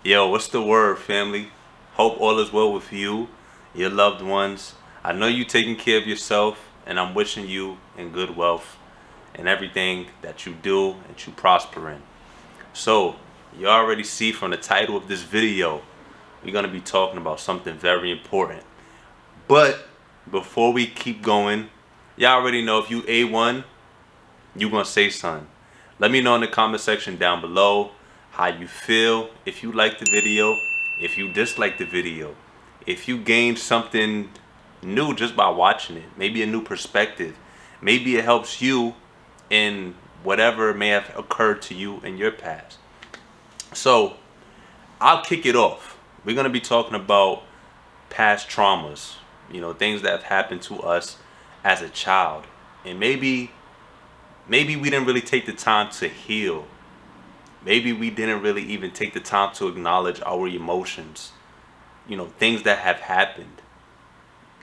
Yo, what's the word, family? Hope all is well with you, your loved ones. I know you taking care of yourself, and I'm wishing you in good wealth and everything that you do and you prosper in. So, you already see from the title of this video, we're going to be talking about something very important. But before we keep going, y'all already know if you A1, you going to say something. Let me know in the comment section down below how you feel, if you like the video, if you dislike the video, if you gained something new just by watching it, maybe a new perspective, maybe it helps you in whatever may have occurred to you in your past. So I'll kick it off. We're going to be talking about past traumas, things that have happened to us as a child. And maybe we didn't really take the time to heal. Maybe we didn't really even take the time to acknowledge our emotions. Things that have happened.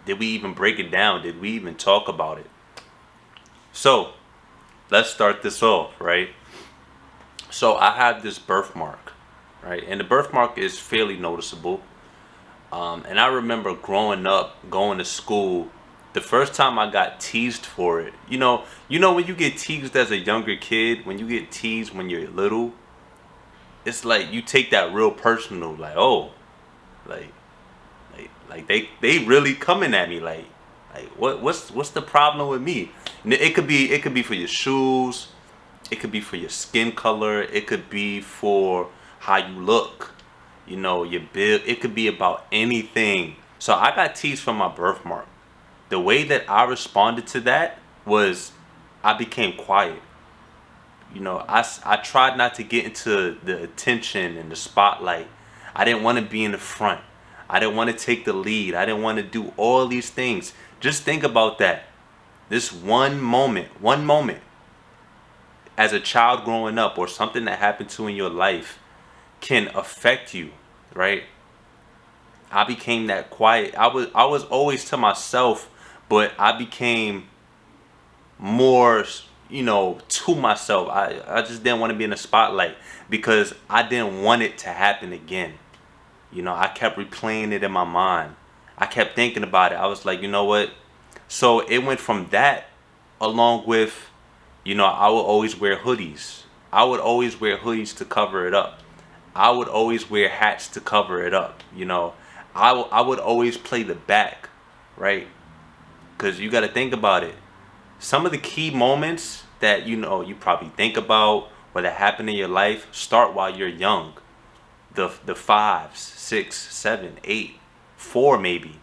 Did we even break it down? Did we even talk about it? So, let's start this off, right? So, I have this birthmark, right? And the birthmark is fairly noticeable. And I remember growing up, going to school, the first time I got teased for it. When you get teased as a younger kid, when you get teased when you're little, it's like you take that real personal, like, oh, like they really coming at me, like what's the problem with me? And it could be for your shoes, it could be for your skin color, it could be for how you look, your build. It could be about anything. So I got teased from my birthmark. The way that I responded to that was I became quiet. I tried not to get into the attention and the spotlight. I didn't want to be in the front. I didn't want to take the lead. I didn't want to do all these things. Just think about that. This one moment as a child growing up or something that happened to in your life can affect you, right? I became that quiet. I was always to myself, but I became more, to myself. I just didn't want to be in the spotlight because I didn't want it to happen again. I kept replaying it in my mind. I kept thinking about it. I was like, you know what? So it went from that along with, I would always wear hoodies. I would always wear hoodies to cover it up. I would always wear hats to cover it up. I would always play the back, right? Because you got to think about it. Some of the key moments that you probably think about or that happen in your life start while you're young. The fives, six, seven, eight, four maybe.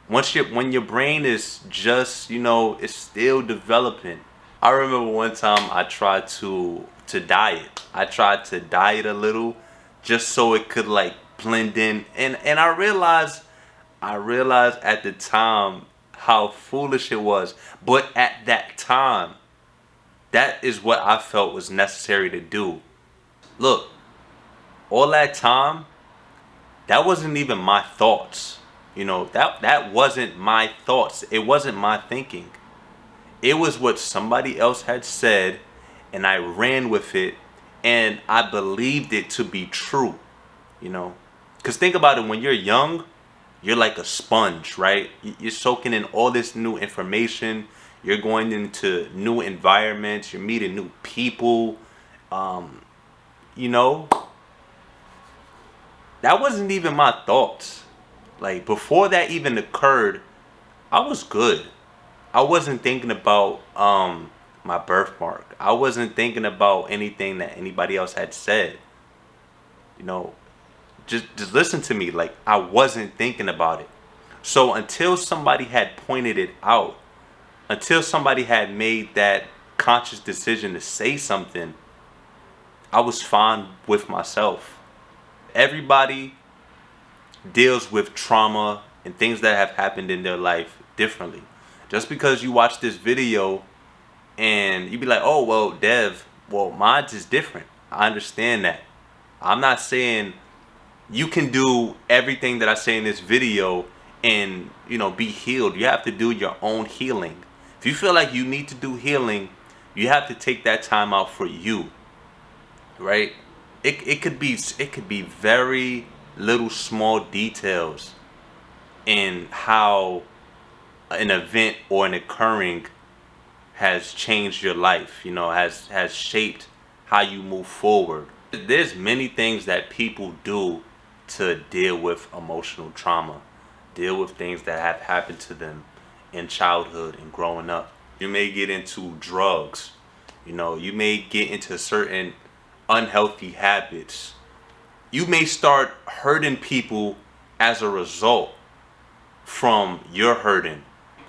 When your brain is just it's still developing. I remember one time I tried to diet. I tried to diet a little just so it could like blend in, and I realized at the time how foolish it was. But at that time, that is what I felt was necessary to do. Look, all that time, that wasn't even my thoughts. That wasn't my thoughts. It wasn't my thinking. It was what somebody else had said, and I ran with it, and I believed it to be true. Because think about it, when you're young, you're like a sponge, right? You're soaking in all this new information. You're going into new environments. You're meeting new people. Um, you know, that wasn't even my thoughts. Like before that even occurred, I was good. I wasn't thinking about my birthmark. I wasn't thinking about anything that anybody else had said. You know, just listen to me. Like I wasn't thinking about it. So until somebody had pointed it out, until somebody had made that conscious decision to say something, I was fine with myself. Everybody deals with trauma and things that have happened in their life differently. Just because you watch this video and you be like, oh, well, Dev, well, mine's is different. I understand that. I'm not saying you can do everything that I say in this video and, be healed. You have to do your own healing. If you feel like you need to do healing, you have to take that time out for you, right? it could be very little small details in how an event or an occurring has changed your life, has shaped how you move forward. There's many things that people do to deal with emotional trauma, deal with things that have happened to them in childhood and growing up. You may get into drugs, you may get into certain unhealthy habits. You may start hurting people as a result from your hurting.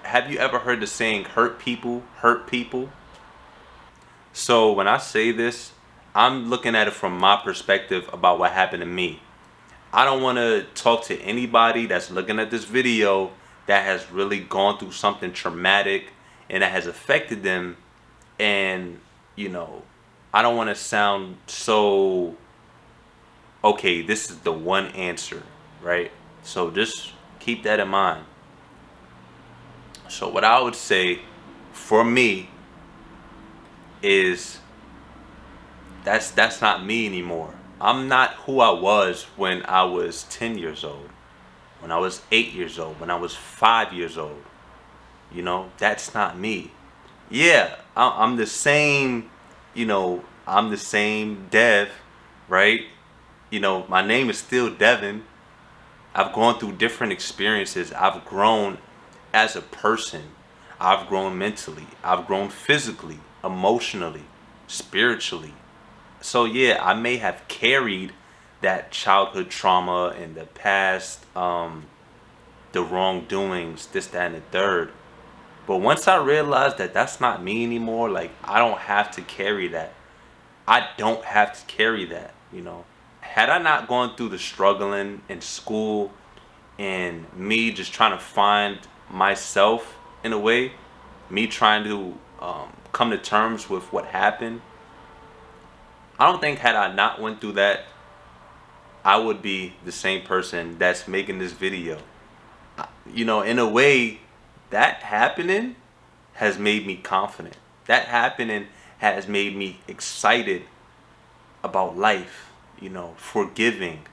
Have you ever heard the saying, hurt people hurt people? So when I say this, I'm looking at it from my perspective about what happened to me. I don't want to talk to anybody that's looking at this video that has really gone through something traumatic and that has affected them. And, I don't want to sound so, okay, this is the one answer, right? So just keep that in mind. So what I would say for me is that's not me anymore. I'm not who I was when I was 10 years old, when I was 8 years old, when I was 5 years old. That's not me. Yeah, I'm the same, I'm the same Dev, right? My name is still Devin. I've gone through different experiences. I've grown as a person. I've grown mentally. I've grown physically, emotionally, spiritually. So yeah, I may have carried that childhood trauma in the past, the wrongdoings, this, that, and the third. But once I realized that that's not me anymore, like I don't have to carry that. I don't have to carry that. Had I not gone through the struggling in school and me just trying to find myself in a way, me trying to come to terms with what happened, I don't think had I not went through that, I would be the same person that's making this video. In a way, that happening has made me confident. That happening has made me excited about life, forgiving,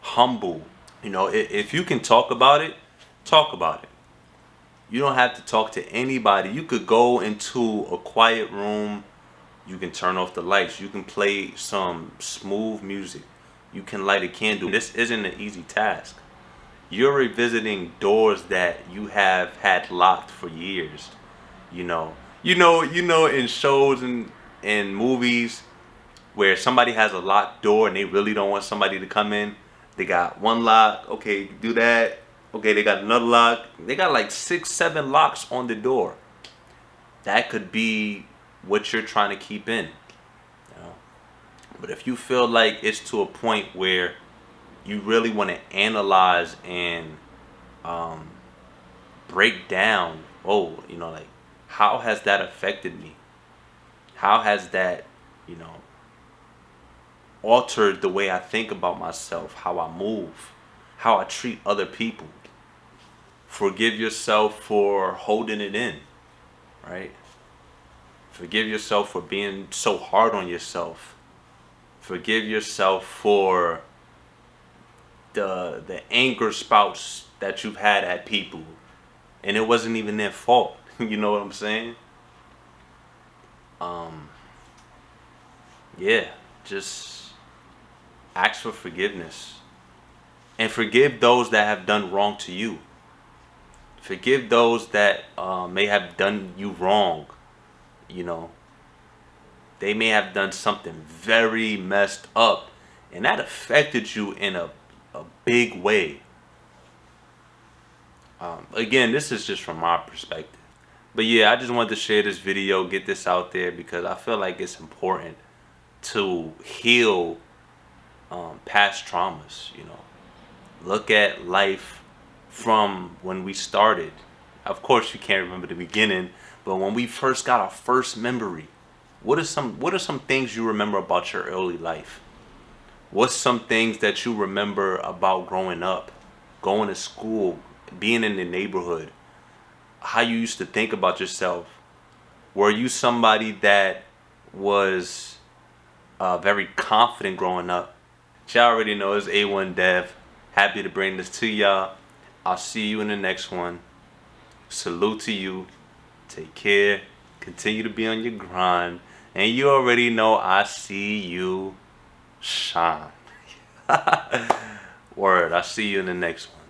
humble. If you can talk about it, talk about it. You don't have to talk to anybody. You could go into a quiet room. You can turn off the lights. You can play some smooth music. You can light a candle. This isn't an easy task. You're revisiting doors that you have had locked for years. In shows and movies where somebody has a locked door and they really don't want somebody to come in. They got one lock. Okay, do that. Okay, they got another lock. They got like 6, 7 locks on the door. That could be what you're trying to keep in. But if you feel like it's to a point where you really want to analyze and break down, like how has that affected me? How has that, altered the way I think about myself, how I move, how I treat other people? Forgive yourself for holding it in, right? Forgive yourself for being so hard on yourself. Forgive yourself for the anger spouts that you've had at people and it wasn't even their fault. You know what I'm saying? Yeah, just ask for forgiveness and forgive those that have done wrong to you. Forgive those that may have done you wrong. They may have done something very messed up and that affected you in a big way. Again, this is just from my perspective. But yeah, I just wanted to share this video, get this out there because I feel like it's important to heal past traumas. Look at life from when we started. Of course, you can't remember the beginning, but when we first got our first memory, what are some things you remember about your early life? What's some things that you remember about growing up, going to school, being in the neighborhood? How you used to think about yourself? Were you somebody that was very confident growing up. Y'all already know it's A1 Dev. Happy to bring this to y'all. I'll see you in the next one. Salute to you. Take care. Continue to be on your grind. And you already know I see you shine. Word. I'll see you in the next one.